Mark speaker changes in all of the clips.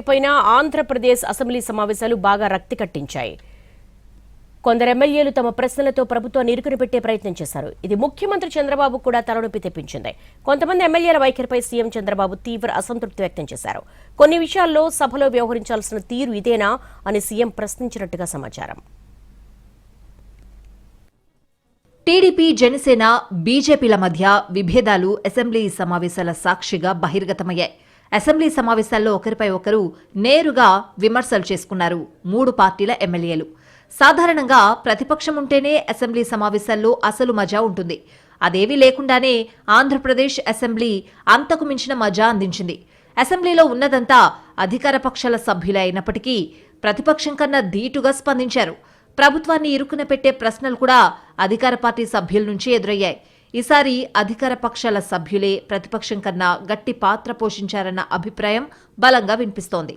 Speaker 1: వైఖరిపైన Andhra Pradesh assembly సమావేశాలు బాగా రక్తి కట్టించాయి. కొందరు ఎమ్మెల్యేలు తమ ప్రశ్నలతో ప్రభుత్వాన్ని ఇరుకునిపెట్టే ప్రయత్నం చేశారు. ఇది ముఖ్యమంత్రి చంద్రబాబు కూడా తలనొప్పి తెప్పించింది. కొంతమంది ఎమ్మెల్యేల వైఖరిపై సీఎం చంద్రబాబు తీవ్ర అసంతృప్తి వ్యక్తం చేశారు. కొన్ని విషయాల్లో సభలో వ్యవహరించాల్సిన తీరు ఇదేనా అని సీఎం ప్రశ్నించినట్టుగా సమాచారం.
Speaker 2: టీడీపీ, జనసేన, బీజేపీల మధ్య విభేదాలు అసెంబ్లీ సమావేశాల సాక్షిగా బహిర్గతమయ్యాయి. అసెంబ్లీ సమావేశాల్లో ఒకరిపై ఒకరు నేరుగా విమర్శలు చేసుకున్నారు 3 పార్టీల ఎమ్మెల్యేలు. సాధారణంగా ప్రతిపక్షం ఉంటేనే అసెంబ్లీ సమావేశాల్లో అసలు మజా ఉంటుంది. అదేవీ లేకుండానే ఆంధ్రప్రదేశ్ అసెంబ్లీ అంతకు మించిన మజా అందించింది. అసెంబ్లీలో ఉన్నదంతా అధికార పక్షాల సభ్యులే అయినప్పటికీ ప్రతిపక్షం కన్నా ధీటుగా స్పందించారు. ప్రభుత్వాన్ని ఇరుకున పెట్టే ప్రశ్నలు కూడా అధికార పార్టీ సభ్యుల నుంచి ఎదురయ్యాయి. ఈసారి అధికార పక్షాల సభ్యులే ప్రతిపక్షం కన్నా గట్టి పాత్ర పోషించారన్న అభిప్రాయం బలంగా వినిపిస్తోంది.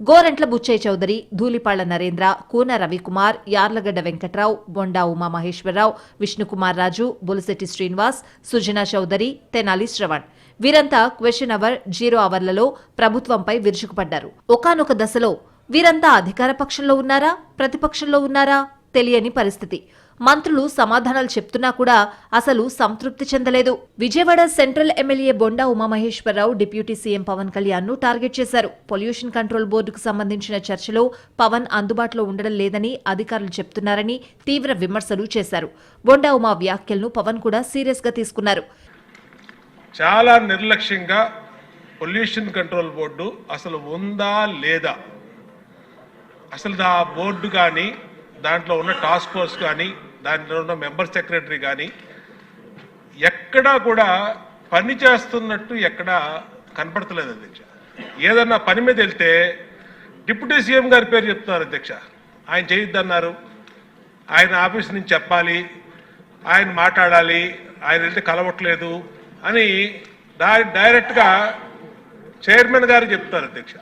Speaker 2: గోరంట్ల బుచ్చయ్య చౌదరి, ధూళిపాళ్ల నరేంద్ర, కూన రవికుమార్, యార్లగడ్డ వెంకట్రావు, బొండా ఉమామహేశ్వరరావు, విష్ణుకుమార్ రాజు, బొలిశెట్టి శ్రీనివాస్, సుజనా చౌదరి, తెనాలి శ్రవణ్ వీరంతా క్వశ్చన్ అవర్, 0 అవర్లలో ప్రభుత్వంపై విరుచుకుపడ్డారు. ఒకానొక దశలో వీరంతా అధికార పక్షంలో ఉన్నారా, ప్రతిపక్షంలో ఉన్నారా తెలియని పరిస్థితి. మంత్రులు సమాధానాలు చెప్తున్నా కూడా అసలు సంతృప్తి చెందలేదు. Vijayawada central MLA Bonda Umamaheswararao deputy CM Pawan Kalyan ను టార్గెట్ చేశారు. పొల్యూషన్ కంట్రోల్ బోర్డుకు సంబంధించిన చర్చలో పవన్ అందుబాటులో ఉండడం లేదని అధికారులు చెప్తున్నారని తీవ్ర విమర్శలు చేశారు. బొండా ఉమా వ్యాఖ్యలను పవన్ కూడా సీరియస్ గా తీసుకున్నారు.
Speaker 3: చాలా నిర్లక్ష్యంగా పొల్యూషన్ కంట్రోల్ బోర్డు అసలు ఉందా లేదా, అసలు ఆ బోర్డు కానీ దాంట్లో ఉన్న టాస్క్ ఫోర్స్ కానీ దాంట్లో ఉన్న మెంబర్ సెక్రటరీ కానీ ఎక్కడా కూడా పని చేస్తున్నట్టు ఎక్కడా కనపడతలేదు అధ్యక్ష. ఏదన్నా పని మీద వెళ్తే డిప్యూటీ సీఎం గారి పేరు చెప్తున్నారు అధ్యక్ష. ఆయన చేయొద్దన్నారు, ఆయన ఆఫీస్ నుంచి చెప్పాలి, ఆయన మాట్లాడాలి, ఆయన వెళ్తే కలవట్లేదు అని డైరెక్ట్గా చైర్మన్ గారు చెప్తారు అధ్యక్ష.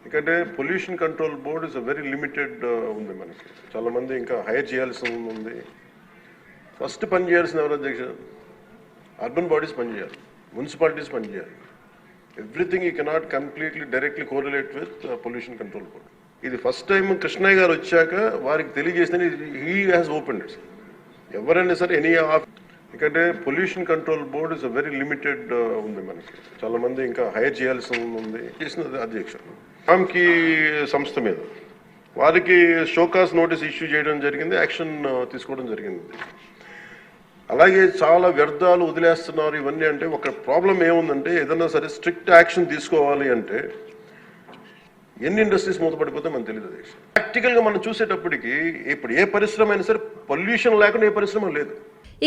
Speaker 4: ఎందుకంటే pollution control board is very limited ఉంది. మనకి చాలా మంది ఇంకా హైర్ చేయాల్సి ఉంది. ఫస్ట్ పని చేయాల్సిన ఎవరు అధ్యక్ష? అర్బన్ బాడీస్ పనిచేయాలి, మున్సిపాలిటీస్ పనిచేయాలి. Everything you cannot completely directly correlate with pollution control board. ఇది ఫస్ట్ టైం కృష్ణయ్య గారు వచ్చాక వారికి తెలియజేసిన హీ హ్యాస్ ఓపెన్డ్ ఇట్. ఎవరైనా సరే ఎనీ ఎందుకంటే pollution control board is very limited ఉంది. మనకి చాలా మంది ఇంకా హైర్ చేయాల్సి ఉంది. చేసిన అధ్యక్ష కి సంస్థ మీద వారికి షోకాస్ నోటీస్ ఇష్యూ చేయడం జరిగింది, యాక్షన్ తీసుకోవడం జరిగింది. అలాగే చాలా వ్యర్థాలు వదిలేస్తున్నారు ఇవన్నీ. అంటే ఒక ప్రాబ్లం ఏముందంటే ఏదన్నా సరే స్ట్రిక్ట్ యాక్షన్ తీసుకోవాలి అంటే ఎన్ని ఇండస్ట్రీస్ మూతపడిపోతే మనకు తెలియదు అధ్యక్ష. ప్రాక్టికల్గా మనం చూసేటప్పటికి ఇప్పుడు ఏ పరిశ్రమ అయినా సరే పొల్యూషన్ లేకుండా ఏ పరిశ్రమ లేదు.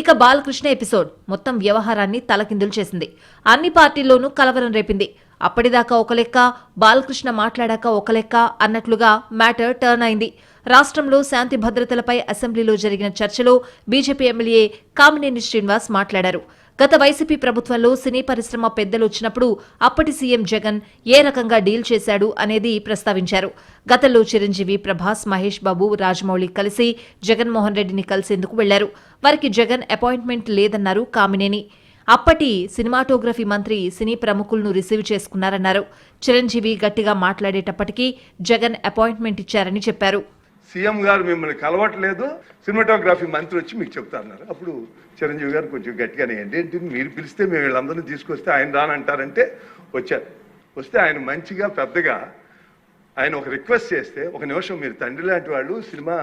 Speaker 2: ఇక బాలకృష్ణ ఎపిసోడ్ మొత్తం వ్యవహారాన్ని తలకిందులు చేసింది. అన్ని పార్టీల్లోనూ కలవరం రేపింది. అప్పటిదాకా ఒక లెక్క, బాలకృష్ణ మాట్లాడాక ఒక లెక్క అన్నట్లుగా మ్యాటర్ టర్న్ అయింది. రాష్ట్రంలో శాంతి భద్రతలపై అసెంబ్లీలో జరిగిన చర్చలో బీజేపీ ఎమ్మెల్యే కామినేని శ్రీనివాస్ మాట్లాడారు. గత వైసీపీ ప్రభుత్వంలో సినీ పరిశ్రమ పెద్దలు వచ్చినప్పుడు అప్పటి సీఎం జగన్ ఏ రకంగా డీల్ చేశాడు అనేది ప్రస్తావించారు. గతంలో చిరంజీవి, ప్రభాస్, మహేష్ బాబు, రాజమౌళి కలిసి జగన్మోహన్ రెడ్డిని కలిసేందుకు వెళ్లారు. వారికి జగన్ అపాయింట్మెంట్ లేదన్నారు కామినేని. అప్పటి సినిమాటోగ్రఫీ మంత్రి సినీ ప్రముఖులను రిసీవ్ చేసుకున్నారన్నారు. చిరంజీవి గట్టిగా మాట్లాడేటప్పటికీ జగన్ అపాయింట్మెంట్ ఇచ్చారని చెప్పారు.
Speaker 5: సీఎం గారు మిమ్మల్ని కలవట్లేదు, సినిమాటోగ్రఫీ మంత్రి వచ్చి మీకు చెప్తారన్నారు. అప్పుడు చిరంజీవి గారు కొంచెం గట్టిగానే ఏంటి మీరు పిలిస్తే మేము వీళ్ళందరినీ తీసుకొస్తే ఆయన రానంటారంటే వచ్చారు. వస్తే ఆయన మంచిగా పెద్దగా ఆయన ఒక రిక్వెస్ట్ చేస్తే, ఒక నిమిషం మీరు తండ్రి లాంటి వాళ్ళు సినిమా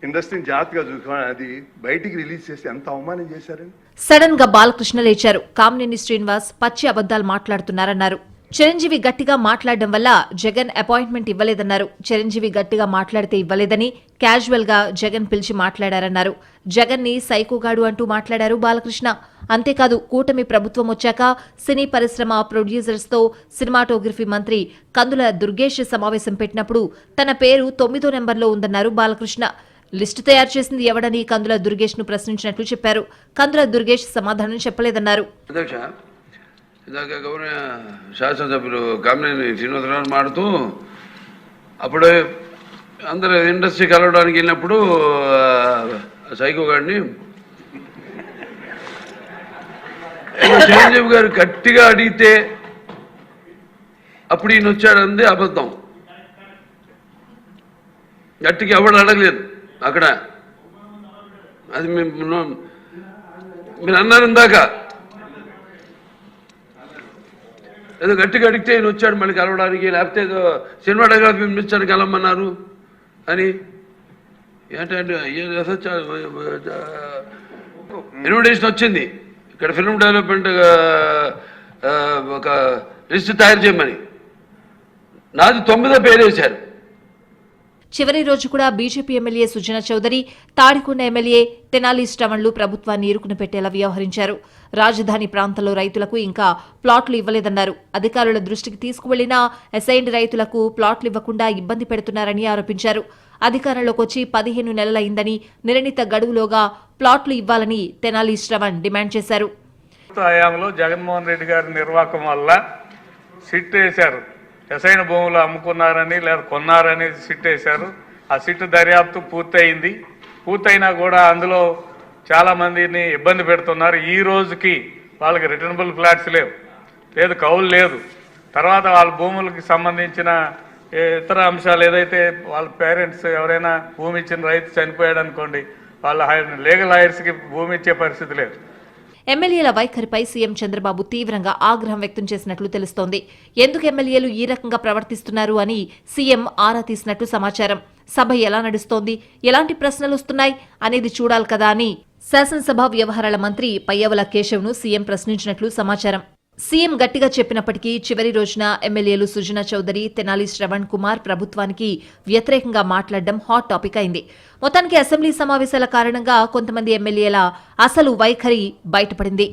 Speaker 5: ఇండస్ట్రీని జాగ్రత్తగా చూసుకోవాలి, అది బయటికి రిలీజ్ చేసి ఎంత అవమానం చేశారని.
Speaker 2: సడన్ గా బాలకృష్ణ లేచారు. కామినేని శ్రీనివాస్ పచ్చి అబద్దాలు మాట్లాడుతున్నారన్నారు. చిరంజీవి గట్టిగా మాట్లాడడం వల్ల జగన్ అపాయింట్మెంట్ ఇవ్వలేదన్నారు. చిరంజీవి గట్టిగా మాట్లాడితే ఇవ్వలేదని క్యాజువల్ గా జగన్ పిలిచి మాట్లాడారన్నారు. జగన్ ని సైకోగాడు అంటూ మాట్లాడారు బాలకృష్ణ. అంతేకాదు కూటమి ప్రభుత్వం వచ్చాక సినీ పరిశ్రమ ప్రొడ్యూసర్స్ తో సినిమాటోగ్రఫీ మంత్రి కందుల దుర్గేష్ సమావేశం పెట్టినప్పుడు తన పేరు 9వ నెంబర్లో ఉందన్నారు బాలకృష్ణ. లిస్టు తయారు చేసింది ఎవడని కందుల దుర్గేష్ ను ప్రశ్నించినట్లు చెప్పారు. కందుల దుర్గేష్ సమాధానం చెప్పలేదన్నారు.
Speaker 6: ఇందాక గౌరవ శాసనసభ్యులు కామినేని శ్రీనివాసరావు మాడుతూ అప్పుడు అందరూ ఇండస్ట్రీ కలవడానికి వెళ్ళినప్పుడు సైకో గారిని చిరంజీవి గారు గట్టిగా అడిగితే అప్పుడు ఈయన వచ్చాడంది అబద్ధం. గట్టిగా ఎవడు అడగలేదు అక్కడ. అది మీరు అన్నారు ఇందాక, ఏదో గట్టిగా అడిగితే ఈయన వచ్చాడు మళ్ళీ కలవడానికి, లేకపోతే ఏదో సినిమాటోగ్రఫీ మినిస్టర్ కలవమన్నారు అని. ఏంటంటే ఇన్విటేషన్ వచ్చింది ఇక్కడ ఫిల్మ్ డెవలప్మెంట్ ఒక లిస్ట్ తయారు చేయమని, నాది 9వ పేరు వేశారు.
Speaker 2: చివరి రోజు కూడా BJP MLA Sujana Chowdary, Tadikonda MLA Tenali శ్రవణ్లు ప్రభుత్వాన్ని ఇరుకున పెట్టేలా వ్యవహరించారు. రాజధాని ప్రాంతంలో రైతులకు ఇంకా ప్లాట్లు ఇవ్వలేదన్నారు. అధికారుల దృష్టికి తీసుకువెళ్లినా అసైన్డ్ రైతులకు ప్లాట్లు ఇవ్వకుండా ఇబ్బంది పెడుతున్నారని ఆరోపించారు. అధికారంలోకి వచ్చి 15 నెలలైందని నిర్ణీత గడువులోగా ప్లాట్లు ఇవ్వాలని తెనాలి శ్రవణ్ డిమాండ్ చేశారు.
Speaker 7: హయాంలో జగన్మోహన్ రెడ్డి గారి నిర్వాహకం వల్ల సిట్ వేశారు. అసైన్ భూములు అమ్ముకున్నారని లేదా కొన్నారని సిట్ వేశారు. ఆ సిట్ దర్యాప్తు పూర్తయింది. పూర్తయినా కూడా అందులో చాలా మందిని ఇబ్బంది పెడుతున్నారు. ఈ రోజుకి వాళ్ళకి రిటర్నబుల్ ఫ్లాట్స్ లేదు కౌలు లేదు. తర్వాత వాళ్ళ భూములకి సంబంధించిన ఇతర అంశాలు ఏదైతే వాళ్ళ పేరెంట్స్ ఎవరైనా భూమి ఇచ్చిన రైతు చనిపోయాడు అనుకోండి, వాళ్ళ లీగల్ హైయర్స్కి భూమి ఇచ్చే పరిస్థితి లేదు.
Speaker 2: ఎమ్మెల్యేల వైఖరిపై సీఎం చంద్రబాబు తీవ్రంగా ఆగ్రహం వ్యక్తం చేసినట్లు తెలుస్తోంది. ఎందుకు ఎమ్మెల్యేలు ఈ రకంగా ప్రవర్తిస్తున్నారు అని సీఎం ఆరా తీసినట్టు సమాచారం. సభ ఎలా నడుస్తోంది, ఎలాంటి ప్రశ్నలు వస్తున్నాయి అనేది చూడాలి కదా అని శాసనసభ వ్యవహారాల మంత్రి పయ్యావుల కేశవ్ను సీఎం ప్రశ్నించినట్లు సమాచారం. సీఎం గట్టిగా చెప్పినప్పటికీ చివరి రోజున ఎమ్మెల్యేలు సుజనా చౌదరి, తెనాలి శ్రవణ్ కుమార్ ప్రభుత్వానికి వ్యతిరేకంగా మాట్లాడడం హాట్ టాపిక్ అయింది. మొత్తానికి అసెంబ్లీ సమావేశాల కారణంగా కొంతమంది ఎమ్మెల్యేల అసలు వైఖరి బయటపడింది.